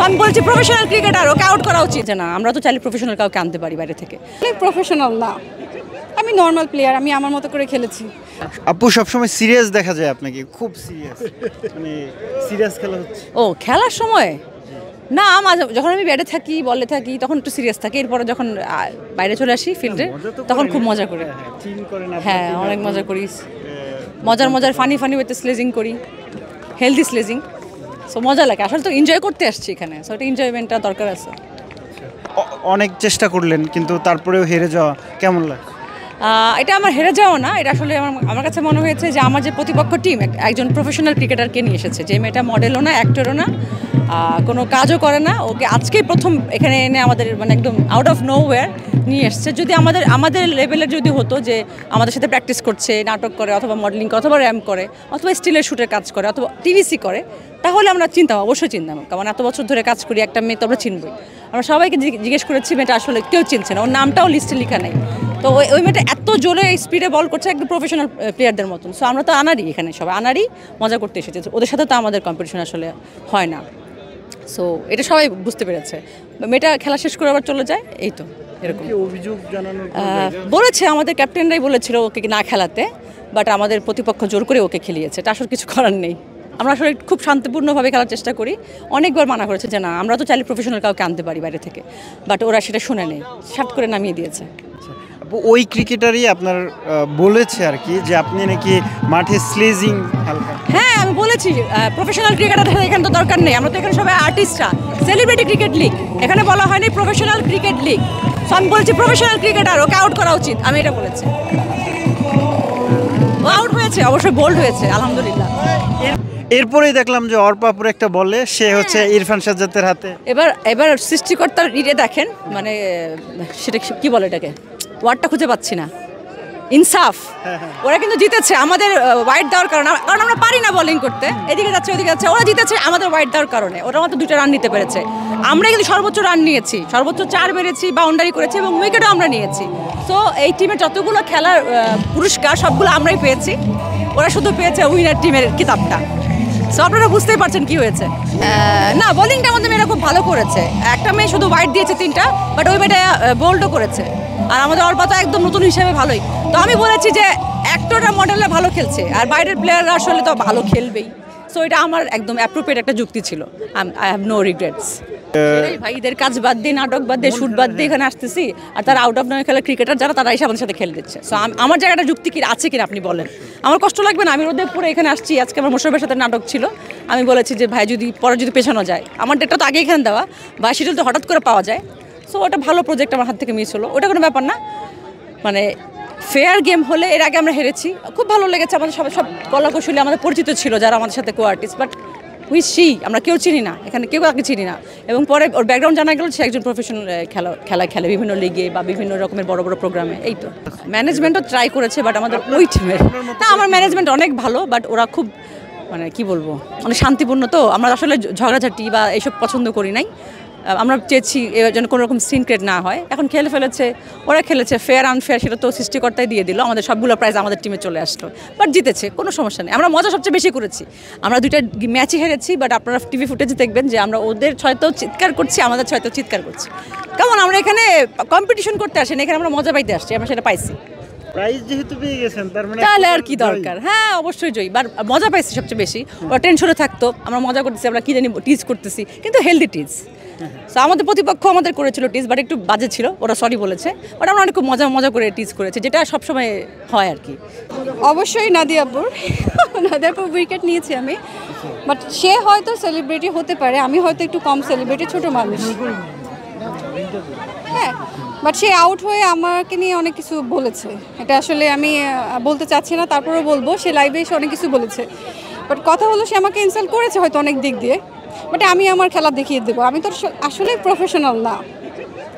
So আমি বলছি professional cricketer ওকে out করা উচিত না। আমরা তো চাইলে প্রফেশনাল কাউকে আনতে পারি বাইরে থেকে। প্রফেশনাল না, আমি নর্মাল প্লেয়ার, আমি আমার মতো করে খেলেছি। আপু সবসময় সিরিয়াস দেখা যায় আপনাকে, খুব সিরিয়াস, মানে সিরিয়াস খেলা হচ্ছে। ও খেলার সময় না, মাঝে যখন আমি ব্যাটে থাকি বলে থাকি তখন একটু সিরিয়াস থাকি, এরপরে যখন বাইরে চলে আসি ফিল্ডে তখন খুব মজা করি। হ্যাঁ অনেক মজা করি, মজার ফানি ওয়েতে স্লেজিং করি, হেলদি স্লেজিং। সো মজা লাগে, আসলে তো এনজয় করতে আসছি এখানে, সো এটা এনজয়মেন্টটা দরকার আছে। অনেক চেষ্টা করলেন কিন্তু তারপরেও হেরে যাওয়া কেমন লাগে? এটা আমার হেরে যাওয়া না, এটা আসলে আমার কাছে মনে হয়েছে যে আমার যে প্রতিপক্ষ টিম একজন প্রফেশনাল ক্রিকেটারকে নিয়ে এসেছে, যে মেয়েটা মডেলও না, অ্যাক্টরও না, কোনো কাজও করে না, ওকে আজকেই প্রথম এখানে এনে আমাদের মানে একদম আউট অফ নো ওয়্যার নিয়ে এসছে। যদি আমাদের লেভেলের যদি হতো যে আমাদের সাথে প্র্যাকটিস করছে, নাটক করে অথবা মডেলিং করে অথবা র্যাম্প করে অথবা স্টিলের শ্যুটের কাজ করে অথবা টিভিসি করে, তাহলে আমরা চিনতাম, অবশ্যই চিনতাম, কারণ এত বছর ধরে কাজ করি, একটা মেয়ে তো আমরা চিনবই। আমরা সবাইকে জিজ্ঞেস করেছি, মেয়েটা আসলে কেউ চিনছে না, ওর নামটাও লিস্টে লেখা নেই। তো ওই মেয়েটা এত জোরে স্পিডে বল করছে একদম প্রফেশনাল প্লেয়ারদের মতন। সো আমরা তো আনারই, এখানে সবাই আনারই মজা করতে এসেছে, ওদের সাথে তো আমাদের কম্পিটিশন আসলে হয় না। সো এটা সবাই বুঝতে পেরেছে। মেয়েটা খেলা শেষ করে আবার চলে যায়, এই তো এরকম অভিযোগ জানানোর বলেছে, আমাদের ক্যাপ্টেনরাই বলেছিল ওকে না খেলাতে, বাট আমাদের প্রতিপক্ষ জোর করে ওকে খেলিয়েছে, এটা আসলে কিছু করার নেই। আমরা আসলে খুব শান্তিপূর্ণভাবে খেলার চেষ্টা করি, অনেকবার মানা করেছে যে না আমরা তো চাইলে প্রফেশনাল কাউকে আনতে পারি বাইরে থেকে, বাট ওরা সেটা শুনে নেই, শার্ট করে নামিয়ে দিয়েছে। ওই ক্রিকেটারই আপনার বলেছে আর কি যে আপনি নাকি মাঠে স্লেজিং হালকা। হ্যাঁ আমি বলেছি প্রফেশনাল ক্রিকেটার এখানে তো দরকার নেই, আমরা তো এখানে সবাই আর্টিস্টরা, সেলিব্রিটি ক্রিকেট লিগ, এখানে বলা হয়নি প্রফেশনাল ক্রিকেট লিগ। সো আমি বলছি প্রফেশনাল ক্রিকেটার ওকে আউট করা উচিত, আমি এটা বলেছি। ও আউট হয়েছে, অবশ্যই বোল্ড হয়েছে, আলহামদুলিল্লাহ। এরপরেই দেখলাম যে অর্পাপুর একটা বলে সে হচ্ছে ইরফান সাজ্জাদের হাতে। এবার সৃষ্টিকর্তার ইয়ে দেখেন, মানে সেটা কি বলে, এটাকে ওয়ার্ডটা খুঁজে পাচ্ছি না, ইনসাফ। ওরা কিন্তু জিতেছে আমাদের ওয়াইড দেওয়ার কারণে, কারণ আমরা পারি না বোলিং করতে, এদিকে যাচ্ছে ওদিকে যাচ্ছে, ওরা জিতেছে আমাদের ওয়াইড দেওয়ার কারণে। ওরা মাত্র 2টা রান নিতে পেরেছে, আমরা কিন্তু সর্বোচ্চ রান নিয়েছি, সর্বোচ্চ 4 মেরেছি, বাউন্ডারি করেছি এবং উইকেটও আমরা নিয়েছি। তো এই টিমের যতগুলো খেলার পুরস্কার সবগুলো আমরাই পেয়েছি, ওরা শুধু পেয়েছে উইনার টিমের কিতাবটা। সো আপনারা বুঝতেই পারছেন কি হয়েছে। না বোলিংটা আমাদের মেয়েরা খুব ভালো করেছে, একটা মেয়ে শুধু ওয়াইড দিয়েছে 3টা, বাট ওই মেয়েটা বোল্ডও করেছে। আর আমাদের অল্প তো একদম নতুন হিসেবে ভালোই। তো আমি বলেছি যে অ্যাক্টররা মডেলরা ভালো খেলছে আর বাইরের প্লেয়াররা আসলে তো ভালো খেলবেই। সো এটা আমার একদম অ্যাপ্রোপ্রিয়েট একটা যুক্তি ছিল। I have no regrets. ভাই এদের কাজ বাদ দিয়ে, নাটক বাদ দিয়ে, শুট বাদ দিয়ে এখানে আসতেছি, আর তারা আউট অফ নয় খেলা ক্রিকেটার যারা, তারা এসে আমাদের সাথে খেলে দিচ্ছে। সো আমার জায়গাটা যুক্তি কি আছে কিনা আপনি বলেন, আমার কষ্ট লাগবে না? আমি রোদে পরে এখানে আসছি, আজকে আমার মোশারফের সাথে নাটক ছিল, আমি বলেছি যে ভাই যদি পরে যদি পেছানো যায়, আমার ডেটটা তো আগে এখানে দেওয়া, ভাই শিডিউল তো হঠাৎ করে পাওয়া যায়। সো ওটা ভালো প্রজেক্ট আমার হাত থেকে মিস হলো, ওটা কোনো ব্যাপার না। মানে ফেয়ার গেম হলে, এর আগে আমরা হেরেছি, খুব ভালো লেগেছে। আমাদের সব কলাকুশলী আমাদের পরিচিত ছিল যারা আমাদের সাথে কো আর্টিস্ট, বাট আমরা কেউ চিনি না, এখানে কেউ আগে চিনি না। এবং পরে ওর ব্যাকগ্রাউন্ড জানা গেল সে একজন প্রফেশনাল খেলা খেলে বিভিন্ন লিগে বা বিভিন্ন রকমের বড় বড় প্রোগ্রামে। এই তো ম্যানেজমেন্টও ট্রাই করেছে, বাট আমাদের ওই টিমের না, আমার ম্যানেজমেন্ট অনেক ভালো, বাট ওরা খুব মানে কি বলবো, অনেক শান্তিপূর্ণ। তো আমরা আসলে ঝগড়াঝাটি বা এইসব পছন্দ করি নাই, আমরা চেয়েছি যেন কোনো রকম সিন ক্রিয়েট না হয়। এখন খেলে ফেলেছে, ওরা খেলেছে, ফেয়ার আনফেয়ার সেটা তো সৃষ্টিকর্তাই দিয়ে দিল, আমাদের সবগুলো প্রাইজ আমাদের টিমে চলে আসলো, বাট জিতেছে, কোনো সমস্যা নেই। আমরা মজা সবচেয়ে বেশি করেছি, আমরা 2টা ম্যাচই হেরেছি, বাট আপনারা টিভি ফুটেজে দেখবেন যে আমরা ওদের হয়তো চিৎকার করছি, আমাদের হয়তো চিৎকার করছি। কেমন আমরা এখানে কম্পিটিশন করতে আসি না, এখানে আমরা মজা পাইতে আসছি, আমরা সেটা পাইছি। প্রাইজ যেহেতু পেয়ে গেছেন তার মানে তাহলে আর কি দরকার? হ্যাঁ অবশ্যই জয়ী, বাট মজা পাইছি সবচেয়ে বেশি। ওরা টেনশনে থাকতো, আমরা মজা করতেছি, আমরা কি জানি টিজ করতেছি, কিন্তু হেলদি টিজ। সো আমাদের প্রতিপক্ষ আমাদের করেছিল টিজ, বাট একটু বাজে ছিল, ওরা সরি বলেছে, বাট আমরা অনেক খুব মজা করে টিজ করেছি, যেটা সবসময় হয় আর কি। অবশ্যই নাদিয়াপুর উইকেট নিয়েছি আমি, বাট সে হয়তো সেলিব্রিটি হতে পারে, আমি হয়তো একটু কম সেলিব্রিটি, ছোট মানুষ। হ্যাঁ, বাট সে আউট হয়ে আমাকে নিয়ে অনেক কিছু বলেছে, এটা আসলে আমি বলতে চাচ্ছি না, তারপরেও বলবো। সে লাইভে এসে অনেক কিছু বলেছে, বাট কথা হলো সে আমাকে ইনসাল্ট করেছে হয়তো অনেক দিক দিয়ে, বাট আমি আমার খেলা দেখিয়ে দেবো। আমি তো আসলে প্রফেশনাল না,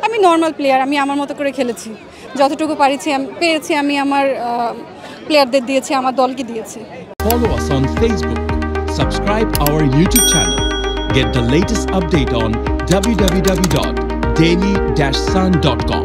আমি নর্মাল প্লেয়ার, আমি আমার মতো করে খেলেছি, যতটুকু পেরেছি আমি আমার প্লেয়ারদের দিয়েছি, আমার দলকে দিয়েছি। Follow us on Facebook, subscribe our YouTube channel, get the latest update on www.daily-sun.com.